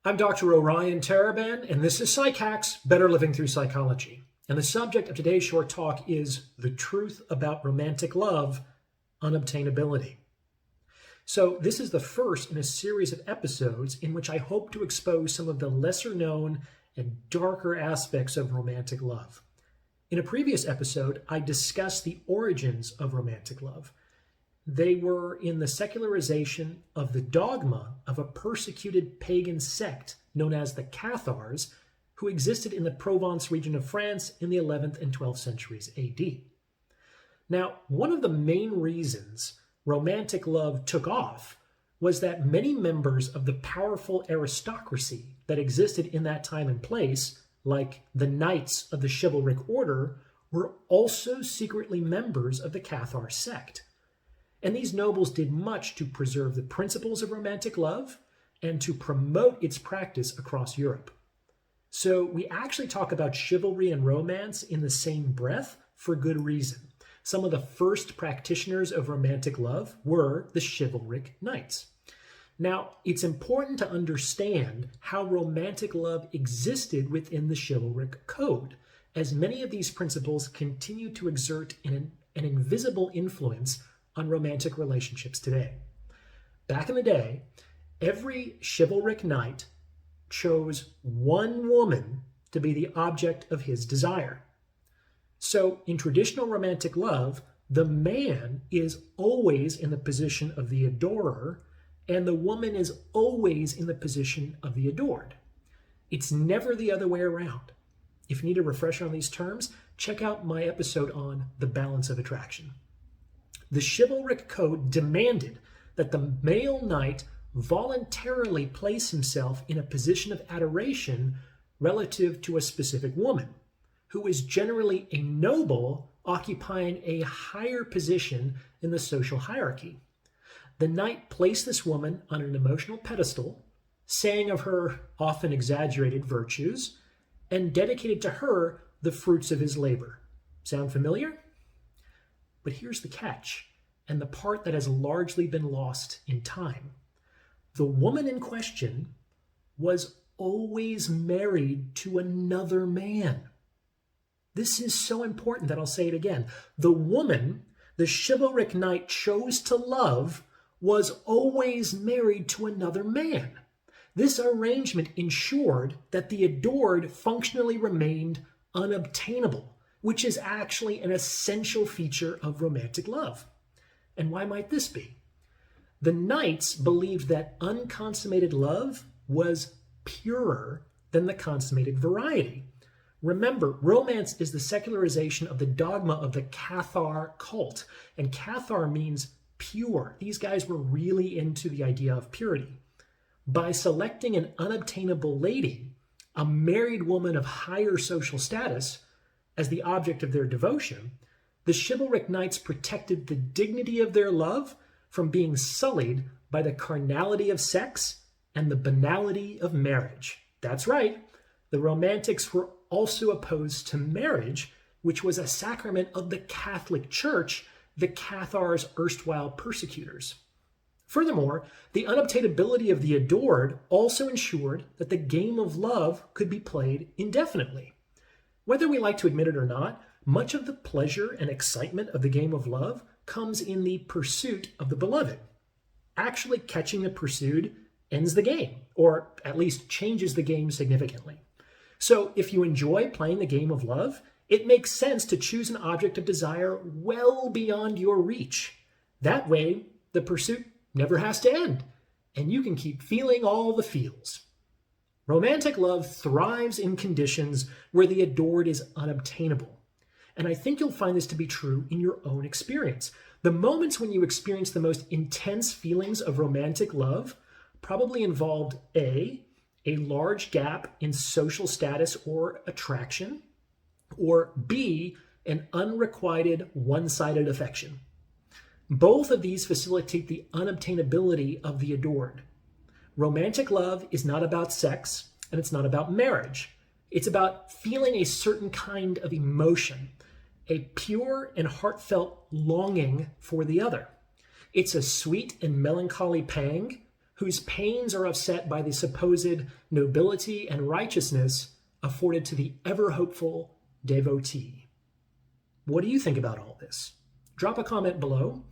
I'm Dr. Orion Taraban, and this is Psychacks, Better Living Through Psychology. And the subject of today's short talk is the truth about romantic love, unobtainability. So this is the first in a series of episodes in which I hope to expose some of the lesser known and darker aspects of romantic love. In a previous episode, I discussed the origins of romantic love. They were in the secularization of the dogma of a persecuted pagan sect known as the Cathars, who existed in the Provence region of France in the 11th and 12th centuries AD. Now, one of the main reasons romantic love took off was that many members of the powerful aristocracy that existed in that time and place, like the knights of the chivalric order, were also secretly members of the Cathar sect. And these nobles did much to preserve the principles of romantic love and to promote its practice across Europe. So we actually talk about chivalry and romance in the same breath for good reason. Some of the first practitioners of romantic love were the chivalric knights. Now, it's important to understand how romantic love existed within the chivalric code, as many of these principles continue to exert an invisible influence on romantic relationships today. Back in the day, every chivalric knight chose one woman to be the object of his desire. So in traditional romantic love, the man is always in the position of the adorer, and the woman is always in the position of the adored. It's never the other way around. If you need a refresher on these terms, check out my episode on the balance of attraction. The chivalric code demanded that the male knight voluntarily place himself in a position of adoration relative to a specific woman, who is generally a noble occupying a higher position in the social hierarchy. The knight placed this woman on an emotional pedestal, saying of her often exaggerated virtues, and dedicated to her the fruits of his labor. Sound familiar? But here's the catch, and the part that has largely been lost in time. The woman in question was always married to another man. This is so important that I'll say it again. The woman the chivalric knight chose to love was always married to another man. This arrangement ensured that the adored functionally remained unobtainable, which is actually an essential feature of romantic love. And why might this be? The knights believed that unconsummated love was purer than the consummated variety. Remember, romance is the secularization of the dogma of the Cathar cult, and Cathar means pure. These guys were really into the idea of purity. By selecting an unobtainable lady, a married woman of higher social status, as the object of their devotion, the chivalric knights protected the dignity of their love from being sullied by the carnality of sex and the banality of marriage. That's right, the Romantics were also opposed to marriage, which was a sacrament of the Catholic Church, the Cathars' erstwhile persecutors. Furthermore, the unobtainability of the adored also ensured that the game of love could be played indefinitely. Whether we like to admit it or not, much of the pleasure and excitement of the game of love comes in the pursuit of the beloved. Actually catching the pursued ends the game, or at least changes the game significantly. So if you enjoy playing the game of love, it makes sense to choose an object of desire well beyond your reach. That way, the pursuit never has to end, and you can keep feeling all the feels. Romantic love thrives in conditions where the adored is unobtainable. And I think you'll find this to be true in your own experience. The moments when you experience the most intense feelings of romantic love probably involved A, a large gap in social status or attraction, or B, an unrequited one-sided affection. Both of these facilitate the unobtainability of the adored. Romantic love is not about sex, and it's not about marriage. It's about feeling a certain kind of emotion, a pure and heartfelt longing for the other. It's a sweet and melancholy pang whose pains are offset by the supposed nobility and righteousness afforded to the ever-hopeful devotee. What do you think about all this? Drop a comment below,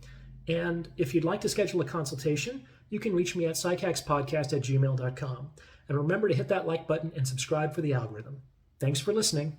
and if you'd like to schedule a consultation, you can reach me at psychackspodcast@gmail.com. And remember to hit that like button and subscribe for the algorithm. Thanks for listening.